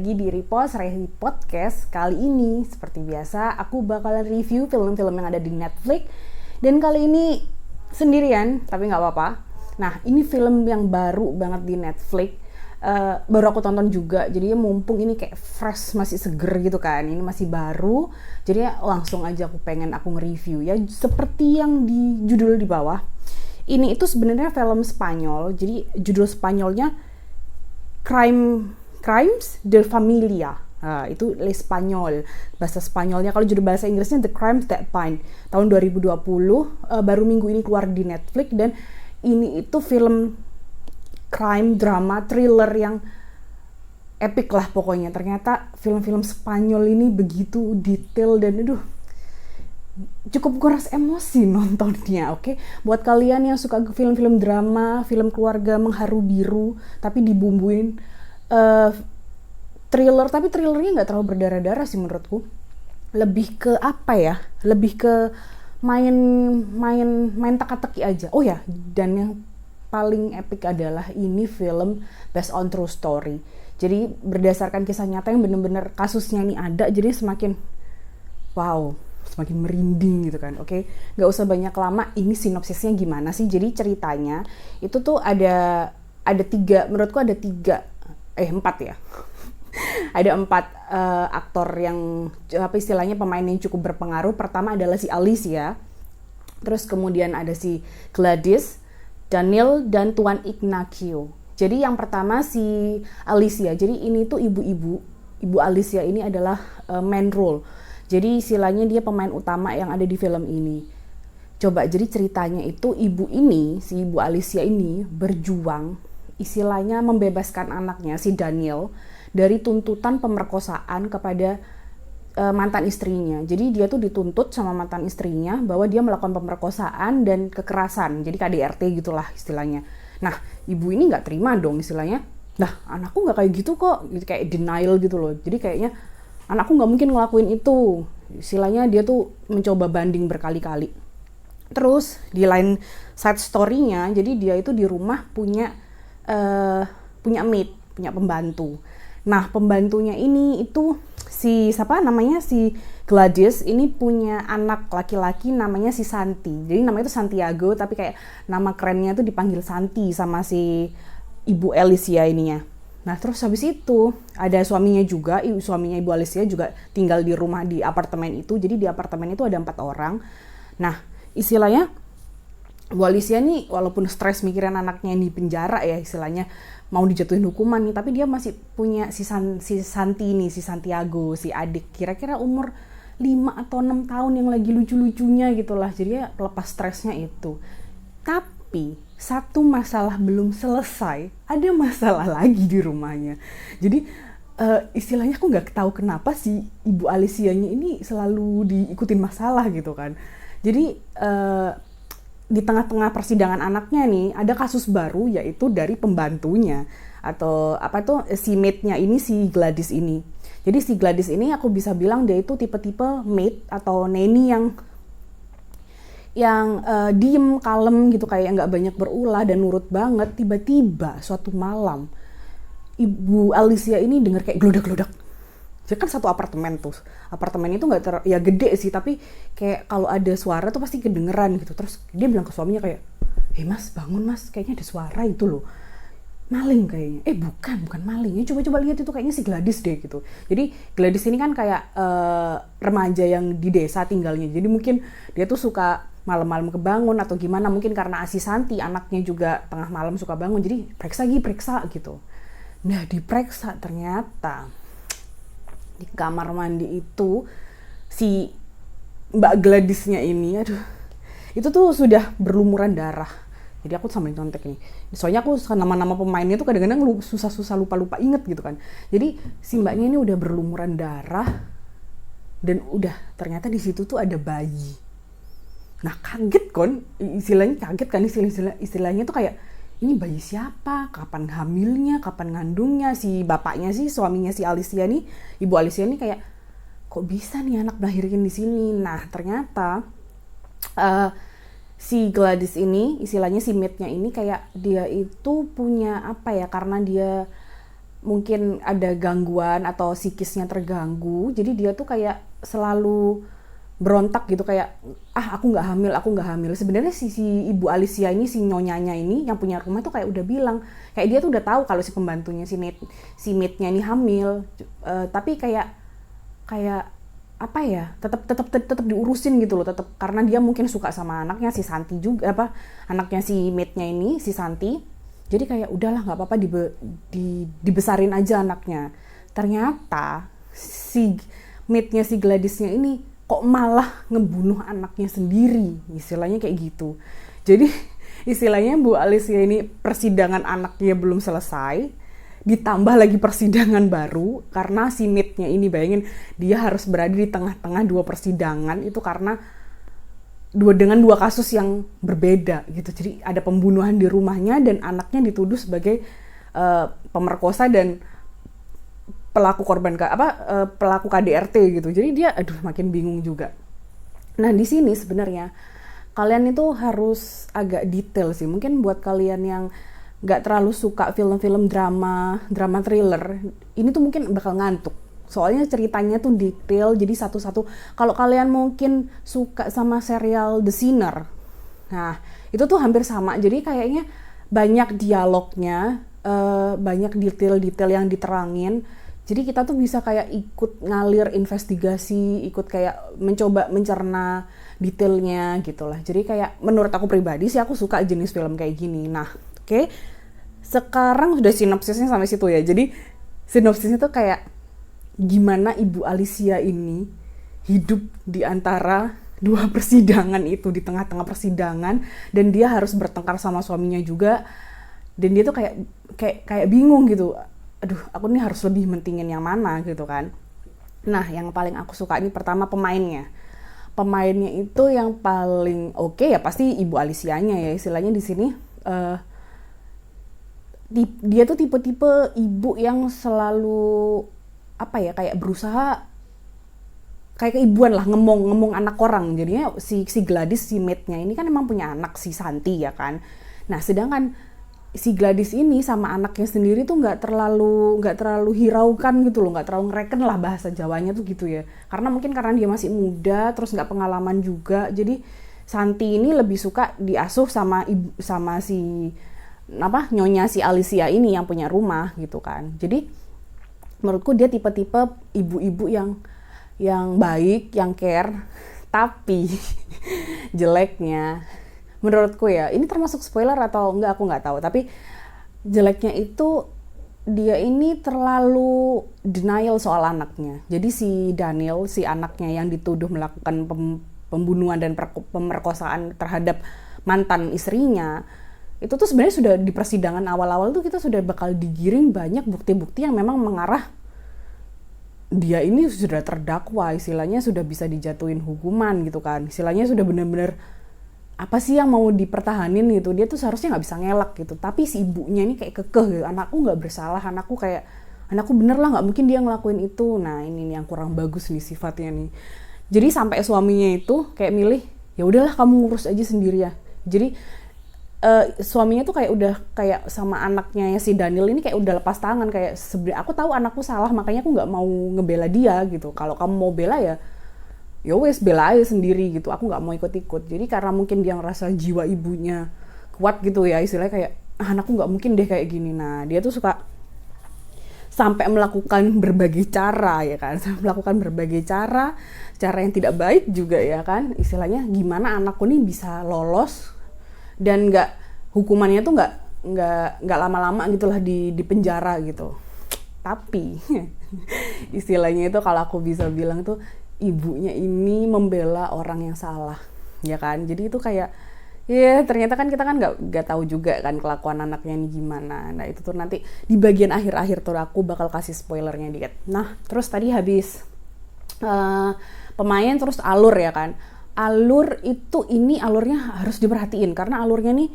lagi di Repost Rehi Podcast. Kali ini seperti biasa aku bakalan review film-film yang ada di Netflix. Dan kali ini sendirian, tapi gak apa-apa. Nah, ini film yang baru banget di Netflix. Baru aku tonton juga, jadi mumpung ini kayak fresh, masih seger gitu kan. Ini masih baru, jadi langsung aja aku pengen nge-review ya. Seperti yang di judul di bawah, ini itu sebenarnya film Spanyol. Jadi judul Spanyolnya Crimes de Familia. Itu le Spanyol, bahasa Spanyolnya. Kalau judul bahasa Inggrisnya The Crimes That Bind, tahun 2020, baru minggu ini keluar di Netflix. Dan ini itu film crime, drama, thriller yang epic lah pokoknya. Ternyata film-film Spanyol ini begitu detail dan cukup kuras emosi nontonnya, oke? Buat kalian yang suka film-film drama, film keluarga mengharu biru, tapi dibumbuin thriller, tapi thrillernya nggak terlalu berdarah-darah sih menurutku. Lebih ke apa ya? Lebih ke main teka-teki aja. Oh ya, dan yang paling epic adalah ini film based on true story. Jadi berdasarkan kisah nyata yang bener-bener kasusnya ini ada, jadi semakin wow, semakin merinding gitu kan. Oke, nggak usah banyak lama, ini sinopsisnya gimana sih? Jadi ceritanya itu tuh ada tiga, menurutku ada empat ya. Ada 4 aktor yang apa istilahnya, pemain yang cukup berpengaruh. Pertama adalah si Alicia, terus kemudian ada si Gladys, Daniel, dan Tuan Ignacio. Jadi yang pertama si Alicia. Jadi ini tuh ibu Alicia ini adalah main role. Jadi istilahnya dia pemain utama yang ada di film ini. Coba, jadi ceritanya itu ibu ini, si ibu Alicia ini berjuang istilahnya membebaskan anaknya si Daniel dari tuntutan pemerkosaan kepada mantan istrinya. Jadi dia tuh dituntut sama mantan istrinya bahwa dia melakukan pemerkosaan dan kekerasan. Jadi KDRT gitulah istilahnya. Nah, ibu ini nggak terima dong istilahnya. Nah, anakku nggak kayak gitu kok. Gitu, kayak denial gitu loh. Jadi kayaknya anakku nggak mungkin ngelakuin itu. Istilahnya dia tuh mencoba banding berkali-kali. Terus di lain side story-nya, jadi dia itu di rumah punya maid, punya pembantu. Nah, pembantunya ini itu si Gladys ini punya anak laki-laki namanya si Santi. Jadi namanya itu Santiago, tapi kayak nama kerennya tuh dipanggil Santi sama si ibu Alicia ininya. Nah, terus habis itu ada suaminya juga, suaminya ibu Alicia juga tinggal di rumah di apartemen itu. Jadi di apartemen itu ada 4 orang. Nah, istilahnya Bu Alicia nih walaupun stres mikirin anaknya yang di penjara ya, istilahnya mau dijatuhin hukuman nih, tapi dia masih punya si Santi nih, si Santiago, si adik kira-kira umur 5 atau 6 tahun yang lagi lucu-lucunya gitulah. Jadi ya pelepas stresnya itu. Tapi satu masalah belum selesai, ada masalah lagi di rumahnya. Jadi istilahnya aku nggak tahu kenapa si ibu Alicia-nya ini selalu diikutin masalah gitu kan. Jadi di tengah-tengah persidangan anaknya nih ada kasus baru, yaitu dari pembantunya atau apa tuh si maid-nya ini, si Gladys ini. Jadi si Gladys ini aku bisa bilang dia itu tipe-tipe maid atau nanny yang diem, kalem gitu, kayak nggak banyak berulah dan nurut banget. Tiba-tiba suatu malam ibu Alicia ini dengar kayak gelodak-gelodak. Jadi kan satu apartemen tuh, apartemen itu nggak ya gede sih, tapi kayak kalau ada suara tuh pasti kedengeran gitu. Terus dia bilang ke suaminya kayak, mas bangun mas, kayaknya ada suara itu loh, maling kayaknya. Bukan maling ya, coba lihat itu kayaknya si Gladys deh gitu. Jadi Gladys ini kan kayak remaja yang di desa tinggalnya, jadi mungkin dia tuh suka malam-malam kebangun atau gimana, mungkin karena si Santi anaknya juga tengah malam suka bangun, jadi periksa gitu. Nah, diperiksa ternyata di kamar mandi itu si Mbak Gladysnya ini, itu tuh sudah berlumuran darah. Jadi aku sambil nyontek nih, soalnya aku nama-nama pemainnya tuh kadang-kadang susah lupa inget gitu kan. Jadi si mbaknya ini udah berlumuran darah dan ternyata di situ tuh ada bayi. Nah, istilahnya tuh kayak, ini bayi siapa, kapan hamilnya, kapan ngandungnya. Si bapaknya sih, suaminya si Alicia nih, ibu Alicia nih kayak, kok bisa nih anak lahirin di sini. Nah, ternyata si Gladys ini, istilahnya si maid-nya ini, kayak dia itu punya apa ya, karena dia mungkin ada gangguan atau psikisnya terganggu, jadi dia tuh kayak selalu berontak gitu, kayak aku nggak hamil. Sebenarnya si ibu Alicia ini, si nyonyanya ini yang punya rumah tuh kayak udah bilang, kayak dia tuh udah tahu kalau si pembantunya si maidnya ini hamil. Tapi kayak apa ya, tetap diurusin gitu loh, tetap, karena dia mungkin suka sama anaknya si Santi juga, anaknya si maidnya ini, si Santi. Jadi kayak udahlah, nggak apa-apa, dibesarin aja anaknya. Ternyata si maidnya, si Gladysnya ini kok malah ngebunuh anaknya sendiri, istilahnya kayak gitu. Jadi istilahnya Bu Alicia ini persidangan anaknya belum selesai, ditambah lagi persidangan baru, karena si maidnya ini, bayangin, dia harus berada di tengah-tengah dua persidangan itu karena dengan dua kasus yang berbeda gitu. Jadi ada pembunuhan di rumahnya dan anaknya dituduh sebagai pemerkosa dan pelaku pelaku KDRT gitu. Jadi dia makin bingung juga. Nah, di sini sebenarnya kalian itu harus agak detail sih. Mungkin buat kalian yang nggak terlalu suka film-film drama thriller, ini tuh mungkin bakal ngantuk. Soalnya ceritanya tuh detail, jadi satu-satu. Kalau kalian mungkin suka sama serial The Sinner, nah itu tuh hampir sama. Jadi kayaknya banyak dialognya, banyak detail-detail yang diterangin. Jadi kita tuh bisa kayak ikut ngalir investigasi, ikut kayak mencoba mencerna detailnya gitulah. Jadi kayak menurut aku pribadi sih, aku suka jenis film kayak gini. Nah, oke. Sekarang sudah sinopsisnya sampai situ ya. Jadi sinopsisnya tuh kayak gimana Ibu Alicia ini hidup di antara dua persidangan itu, di tengah-tengah persidangan, dan dia harus bertengkar sama suaminya juga. Dan dia tuh kayak bingung gitu. Aduh, aku nih harus lebih mentingin yang mana gitu kan. Nah, yang paling aku suka ini pertama pemainnya. Pemainnya itu yang paling oke ya pasti Ibu Alicia-nya ya. Istilahnya di sini dia tuh tipe-tipe ibu yang selalu kayak berusaha kayak keibuan lah, ngomong anak orang. Jadinya si Gladys, si maidnya ini kan emang punya anak, si Santi ya kan. Nah, sedangkan si Gladys ini sama anaknya sendiri tuh nggak terlalu hiraukan gitu loh, nggak terlalu ngereken lah, bahasa Jawanya tuh gitu ya. Karena dia masih muda, terus nggak pengalaman juga. Jadi Santi ini lebih suka diasuh sama si nyonya si Alicia ini yang punya rumah gitu kan. Jadi menurutku dia tipe-tipe ibu-ibu yang baik, yang care. Tapi jeleknya menurutku ya, ini termasuk spoiler atau enggak aku nggak tahu, tapi jeleknya itu dia ini terlalu denial soal anaknya. Jadi si Daniel, si anaknya yang dituduh melakukan pembunuhan dan pemerkosaan terhadap mantan istrinya, itu tuh sebenarnya sudah di persidangan awal-awal tuh kita sudah bakal digiring banyak bukti-bukti yang memang mengarah dia ini sudah terdakwa, istilahnya sudah bisa dijatuhin hukuman gitu kan. Istilahnya sudah benar-benar apa sih yang mau dipertahanin gitu. Dia tuh seharusnya nggak bisa ngelak gitu. Tapi si ibunya ini kayak kekeh gitu. Anakku nggak bersalah, anakku bener lah, nggak mungkin dia ngelakuin itu. Nah, ini yang kurang bagus nih sifatnya nih. Jadi sampai suaminya itu kayak milih, ya udahlah kamu ngurus aja sendiri ya. Jadi suaminya tuh kayak udah kayak sama anaknya ya si Daniel ini kayak udah lepas tangan, kayak sebenarnya aku tahu anakku salah, makanya aku nggak mau ngebela dia gitu. Kalau kamu mau bela ya wes bela aja sendiri gitu, aku nggak mau ikut-ikut. Jadi karena mungkin dia ngerasa jiwa ibunya kuat gitu ya, istilahnya kayak anakku nggak mungkin deh kayak gini. Nah, dia tuh suka sampai melakukan berbagai cara ya kan, melakukan berbagai cara yang tidak baik juga ya kan. Istilahnya gimana anakku nih bisa lolos dan hukumannya tuh nggak lama-lama gitulah di penjara gitu. Tapi istilahnya itu kalau aku bisa bilang tuh ibunya ini membela orang yang salah ya kan. Jadi itu kayak ya ternyata kan kita kan nggak tahu juga kan kelakuan anaknya ini gimana. Nah, itu tuh nanti di bagian akhir-akhir tuh aku bakal kasih spoilernya dikit. Nah, terus tadi habis pemain, terus alur ya kan. Alur itu, ini alurnya harus diperhatiin karena alurnya nih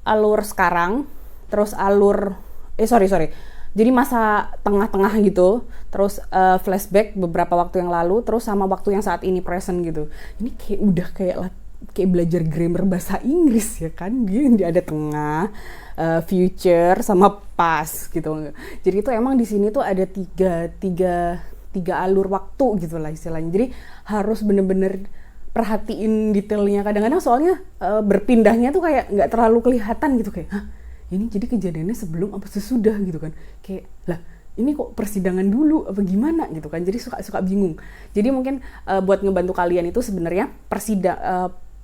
alur sekarang, terus alur sorry jadi masa tengah-tengah gitu, terus flashback beberapa waktu yang lalu, terus sama waktu yang saat ini present gitu. Ini kayak udah kayak kayak belajar grammar bahasa Inggris ya kan, dia ada tengah, future sama past gitu. Jadi itu emang di sini tuh ada tiga alur waktu gitulah istilahnya. Jadi harus bener-bener perhatiin detailnya. Kadang-kadang soalnya berpindahnya tuh kayak nggak terlalu kelihatan gitu, kayak hah ini jadi kejadiannya sebelum apa sesudah gitu kan, kayak lah ini kok persidangan dulu apa gimana gitu kan, jadi suka bingung. Jadi mungkin buat ngebantu kalian itu sebenarnya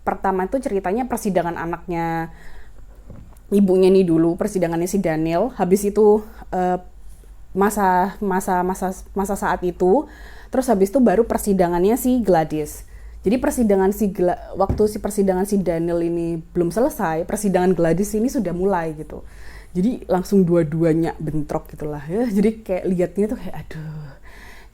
pertama itu ceritanya persidangan anaknya ibunya nih dulu, persidangannya si Daniel, habis itu masa saat itu, terus habis itu baru persidangannya si Gladys. Jadi waktu persidangan si Daniel ini belum selesai, persidangan Gladys ini sudah mulai gitu. Jadi langsung dua-duanya bentrok gitulah ya. Jadi kayak liatnya tuh kayak aduh,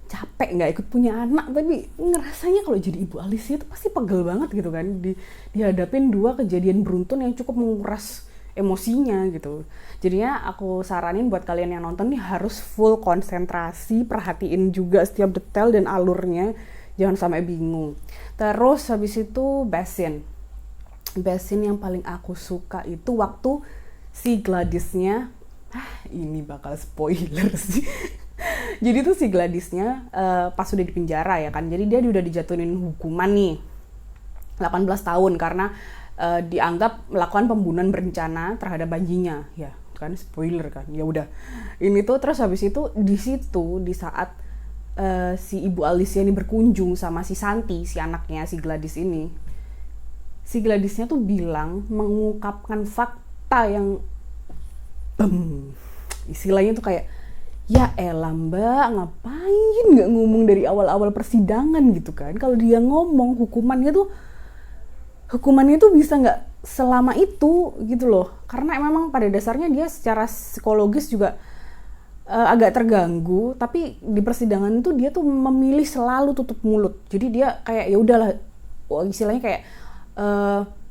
capek nggak ikut punya anak, tapi ngerasanya kalau jadi ibu Alicia tuh pasti pegel banget gitu kan, dihadapin dua kejadian beruntun yang cukup menguras emosinya gitu. Jadinya aku saranin buat kalian yang nonton nih harus full konsentrasi, perhatiin juga setiap detail dan alurnya, jangan sampai bingung. Terus habis itu best scene yang paling aku suka itu waktu si Gladysnya, ini bakal spoiler sih. Jadi tuh si Gladysnya pas udah di penjara ya kan, jadi dia udah dijatuhin hukuman nih 18 tahun karena dianggap melakukan pembunuhan berencana terhadap bayinya, ya kan spoiler kan. Ya udah, ini tuh terus habis itu di saat si ibu Alicia ini berkunjung sama si Santi, si anaknya si Gladys ini, si Gladysnya tuh mengungkapkan fakta yang istilahnya tuh kayak ya elah mbak, ngapain nggak ngomong dari awal-awal persidangan gitu kan. Kalau dia ngomong hukumannya tuh bisa nggak selama itu gitu loh, karena memang pada dasarnya dia secara psikologis juga agak terganggu, tapi di persidangan itu dia tuh memilih selalu tutup mulut. Jadi dia kayak ya udahlah, istilahnya kayak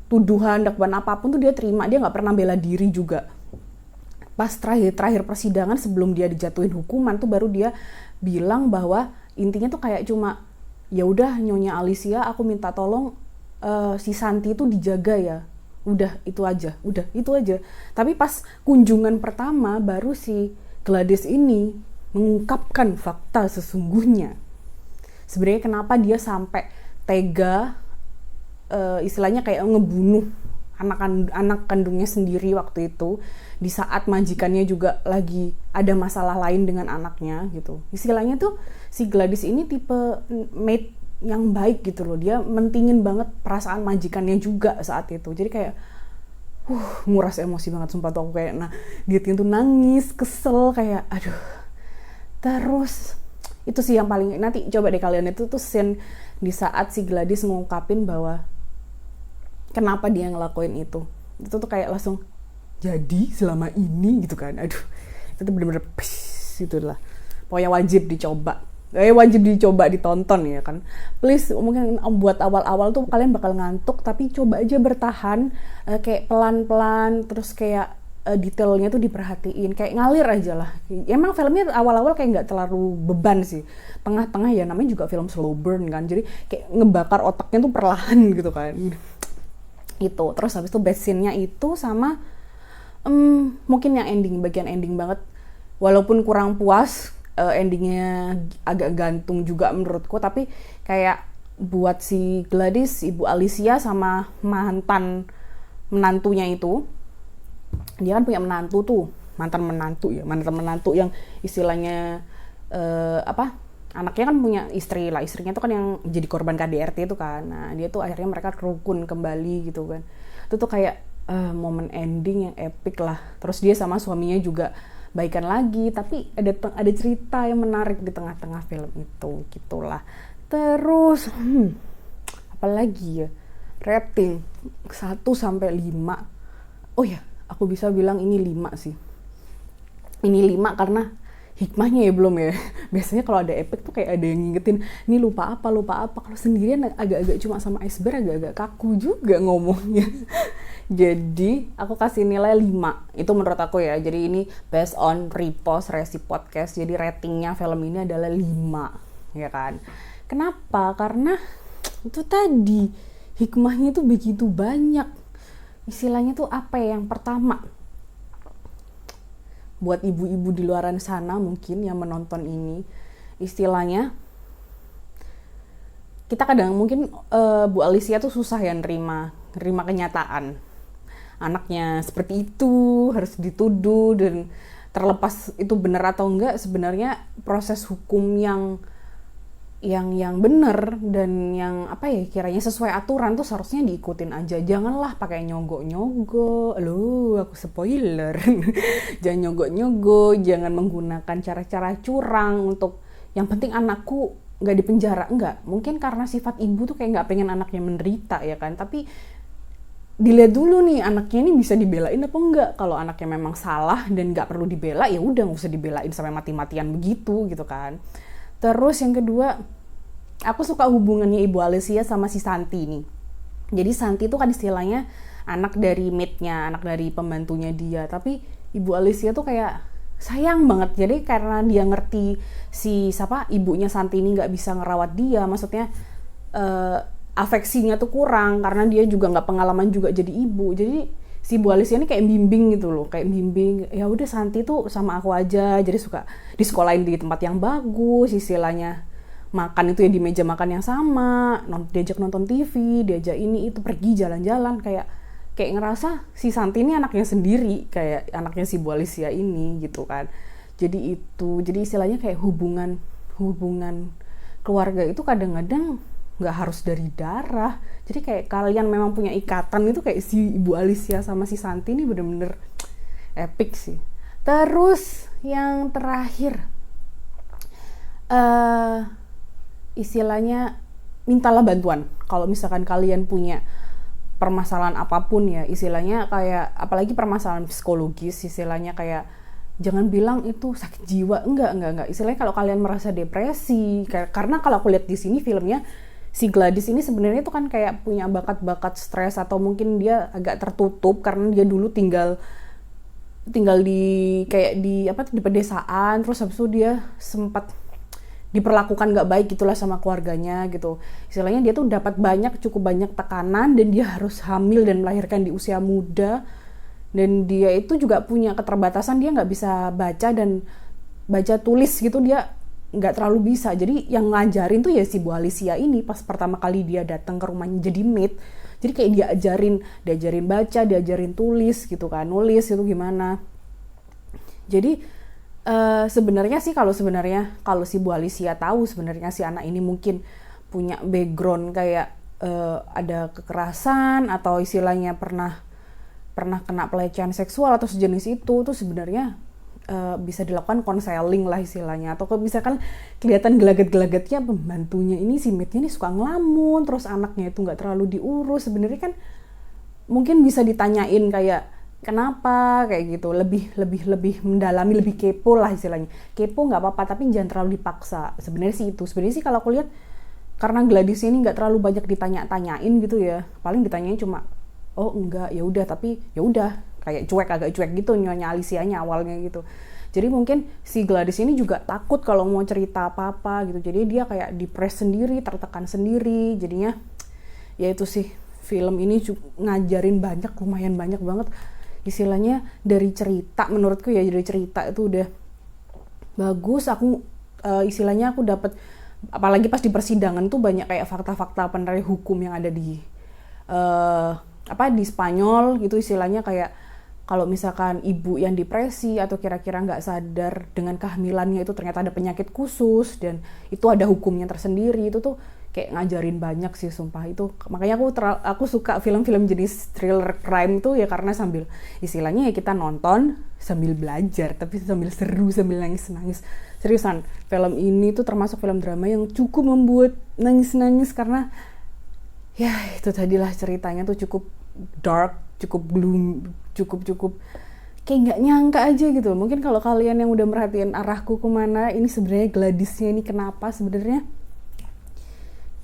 tuduhan, dakwaan apapun tuh dia terima, dia nggak pernah bela diri juga. Pas terakhir persidangan sebelum dia dijatuhin hukuman tuh baru dia bilang bahwa intinya tuh kayak cuma ya udah Nyonya Alicia, aku minta tolong si Santi itu dijaga ya. Udah itu aja. Tapi pas kunjungan pertama baru si Gladys ini mengungkapkan fakta sesungguhnya. Sebenarnya kenapa dia sampai tega istilahnya kayak ngebunuh anak kandungnya sendiri waktu itu, di saat majikannya juga lagi ada masalah lain dengan anaknya gitu. Istilahnya tuh si Gladys ini tipe maid yang baik gitu loh, dia mentingin banget perasaan majikannya juga saat itu. Jadi kayak nguras emosi banget sumpah tuh aku kayak, nah dia tuh nangis, kesel, kayak aduh. Terus itu sih yang paling, nanti coba deh kalian itu tuh scene di saat si Gladys ngungkapin bahwa kenapa dia ngelakuin itu tuh kayak langsung jadi selama ini gitu kan. Aduh, itu tuh bener-bener itulah pokoknya wajib dicoba ditonton ya kan. Please, mungkin buat awal-awal tuh kalian bakal ngantuk, tapi coba aja bertahan, kayak pelan-pelan, terus kayak detailnya tuh diperhatiin, kayak ngalir aja lah. Emang filmnya awal-awal kayak nggak terlalu beban sih, tengah-tengah ya namanya juga film slow burn kan, jadi kayak ngebakar otaknya tuh perlahan gitu kan. Itu terus habis itu best scene-nya itu sama mungkin yang bagian ending banget, walaupun kurang puas, endingnya agak gantung juga menurutku, tapi kayak buat si Gladys, ibu Alicia sama mantan menantunya itu, dia kan punya menantu tuh, mantan menantu yang istilahnya anaknya kan punya istri lah, istrinya tuh kan yang jadi korban KDRT itu kan. Nah dia tuh akhirnya mereka rukun kembali gitu kan. Itu tuh kayak momen ending yang epic lah. Terus dia sama suaminya juga baikan lagi, tapi ada cerita yang menarik di tengah-tengah film itu gitulah. Terus apalagi ya, rating 1-5. Oh ya, aku bisa bilang ini 5 sih. Ini 5 karena hikmahnya ya belum ya. Biasanya kalau ada epic tuh kayak ada yang ngingetin, ini lupa apa. Kalau sendirian agak-agak cuma sama iceberg, agak-agak kaku juga ngomongnya. Jadi aku kasih nilai 5. Itu menurut aku ya. Jadi ini based on repost Resi Podcast. Jadi ratingnya film ini adalah 5, ya kan. Kenapa? Karena itu tadi hikmahnya tuh begitu banyak. Istilahnya tuh apa ya, yang pertama, buat ibu-ibu di luaran sana mungkin yang menonton ini, istilahnya kita kadang mungkin Bu Alicia tuh susah ya nerima kenyataan anaknya seperti itu, harus dituduh, dan terlepas itu benar atau enggak, sebenarnya proses hukum yang benar dan yang apa ya, kiranya sesuai aturan tuh seharusnya diikutin aja. Janganlah pakai nyogok-nyogok. Loh, aku spoiler. Jangan nyogok-nyogok, jangan menggunakan cara-cara curang untuk yang penting anakku nggak dipenjara. Enggak, mungkin karena sifat ibu tuh kayak nggak pengen anaknya menderita ya kan, tapi dilihat dulu nih anaknya ini bisa dibelain apa enggak. Kalau anaknya memang salah dan nggak perlu dibela, ya udah nggak usah dibelain sampai mati-matian begitu gitu kan. Terus yang kedua, aku suka hubungannya Ibu Alicia sama si Santi nih. Jadi Santi itu kan istilahnya anak dari maidnya, anak dari pembantunya dia, tapi Ibu Alicia tuh kayak sayang banget. Jadi karena dia ngerti si ibunya Santi ini nggak bisa ngerawat dia, maksudnya afeksinya tuh kurang karena dia juga nggak pengalaman juga jadi ibu. Jadi si Bu Alicia ini kayak bimbing gitu loh, kayak bimbing, ya udah Santi tuh sama aku aja, jadi suka disekolahin di tempat yang bagus, istilahnya makan itu ya di meja makan yang sama, diajak nonton TV, diajak ini itu, pergi jalan-jalan, kayak ngerasa si Santi ini anaknya sendiri, kayak anaknya si Bu Alicia ini gitu kan. Jadi istilahnya kayak hubungan keluarga itu kadang-kadang nggak harus dari darah. Jadi kayak kalian memang punya ikatan itu, kayak si Ibu Alicia sama si Santi ini bener-bener epic sih. Terus yang terakhir, istilahnya mintalah bantuan kalau misalkan kalian punya permasalahan apapun ya, istilahnya kayak apalagi permasalahan psikologis, istilahnya kayak jangan bilang itu sakit jiwa, enggak. Istilahnya kalau kalian merasa depresi, karena kalau aku lihat di sini filmnya, si Gladys ini sebenarnya tuh kan kayak punya bakat-bakat stres, atau mungkin dia agak tertutup karena dia dulu tinggal di pedesaan, terus habis itu dia sempat diperlakukan nggak baik gitulah sama keluarganya gitu. Istilahnya dia tuh dapat cukup banyak tekanan, dan dia harus hamil dan melahirkan di usia muda, dan dia itu juga punya keterbatasan, dia nggak bisa baca tulis gitu, dia nggak terlalu bisa. Jadi yang ngajarin tuh ya si Bu Alicia ini pas pertama kali dia datang ke rumahnya jadi maid. Jadi kayak diajarin baca, diajarin tulis gitu kan, nulis itu gimana. Jadi sebenarnya kalau si Bu Alicia tahu sebenarnya si anak ini mungkin punya background kayak ada kekerasan, atau istilahnya pernah kena pelecehan seksual atau sejenis itu, tuh sebenarnya bisa dilakukan konseling lah istilahnya. Atau kalau misalkan kelihatan gelagat-gelagatnya pembantunya ini, si maidnya ini suka ngelamun, terus anaknya itu nggak terlalu diurus, sebenarnya kan mungkin bisa ditanyain kayak kenapa kayak gitu, lebih mendalami, lebih kepo lah istilahnya. Kepo nggak apa-apa, tapi jangan terlalu dipaksa. Sebenarnya sih kalau aku lihat, karena Gladys ini nggak terlalu banyak ditanya-tanyain gitu ya, paling ditanyain cuma oh enggak, ya udah, tapi ya udah kayak agak cuek gitu Nyonya Alicianya awalnya gitu. Jadi mungkin si Gladys ini juga takut kalau mau cerita apa-apa gitu, jadi dia kayak depres sendiri, tertekan sendiri. Jadinya ya itu sih, film ini ngajarin lumayan banyak banget istilahnya. Dari cerita, menurutku ya dari cerita itu udah bagus. Istilahnya aku dapat, apalagi pas di persidangan tuh banyak kayak fakta-fakta penilaian hukum yang ada di di Spanyol gitu, istilahnya kayak kalau misalkan ibu yang depresi atau kira-kira nggak sadar dengan kehamilannya itu ternyata ada penyakit khusus, dan itu ada hukumnya tersendiri. Itu tuh kayak ngajarin banyak sih, sumpah. Itu makanya aku suka film-film jenis thriller crime tuh ya, karena sambil istilahnya ya kita nonton sambil belajar, tapi sambil seru, sambil nangis-nangis. Seriusan, film ini tuh termasuk film drama yang cukup membuat nangis-nangis, karena ya itu tadilah ceritanya tuh cukup dark, cukup gloom, cukup kayak nggak nyangka aja gitu. Mungkin kalau kalian yang udah merhatiin arahku kemana, ini sebenarnya Gladysnya ini kenapa sebenarnya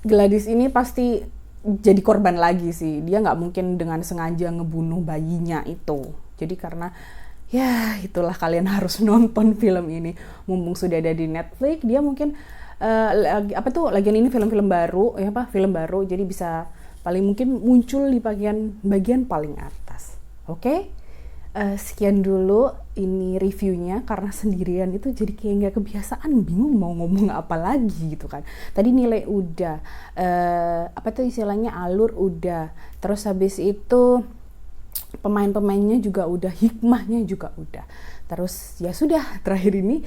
Gladys ini pasti jadi korban lagi sih. Dia nggak mungkin dengan sengaja ngebunuh bayinya itu. Jadi karena ya itulah, kalian harus nonton film ini mumpung sudah ada di Netflix. Dia mungkin lagian ini film baru, jadi bisa paling mungkin muncul di bagian paling atas. Oke? Sekian dulu ini reviewnya, karena sendirian itu jadi kayak nggak kebiasaan, bingung mau ngomong apa lagi gitu kan. Tadi nilai udah, apa tuh istilahnya, alur udah, terus habis itu pemain-pemainnya juga udah, hikmahnya juga udah. Terus ya sudah, terakhir ini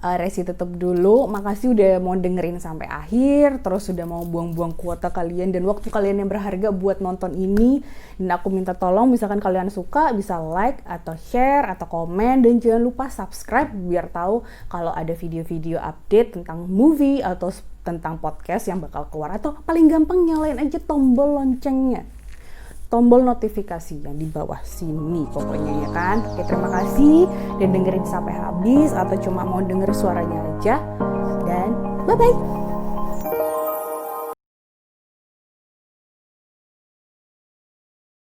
Resi tutup dulu. Makasih udah mau dengerin sampai akhir, terus udah mau buang-buang kuota kalian dan waktu kalian yang berharga buat nonton ini. Dan aku minta tolong, misalkan kalian suka, bisa like atau share atau komen, dan jangan lupa subscribe biar tahu kalau ada video-video update tentang movie atau tentang podcast yang bakal keluar. Atau paling gampang nyalain aja tombol loncengnya, tombol notifikasi yang di bawah sini pokoknya, ya kan. Oke, terima kasih dan dengerin sampai habis, atau cuma mau denger suaranya aja, dan bye-bye.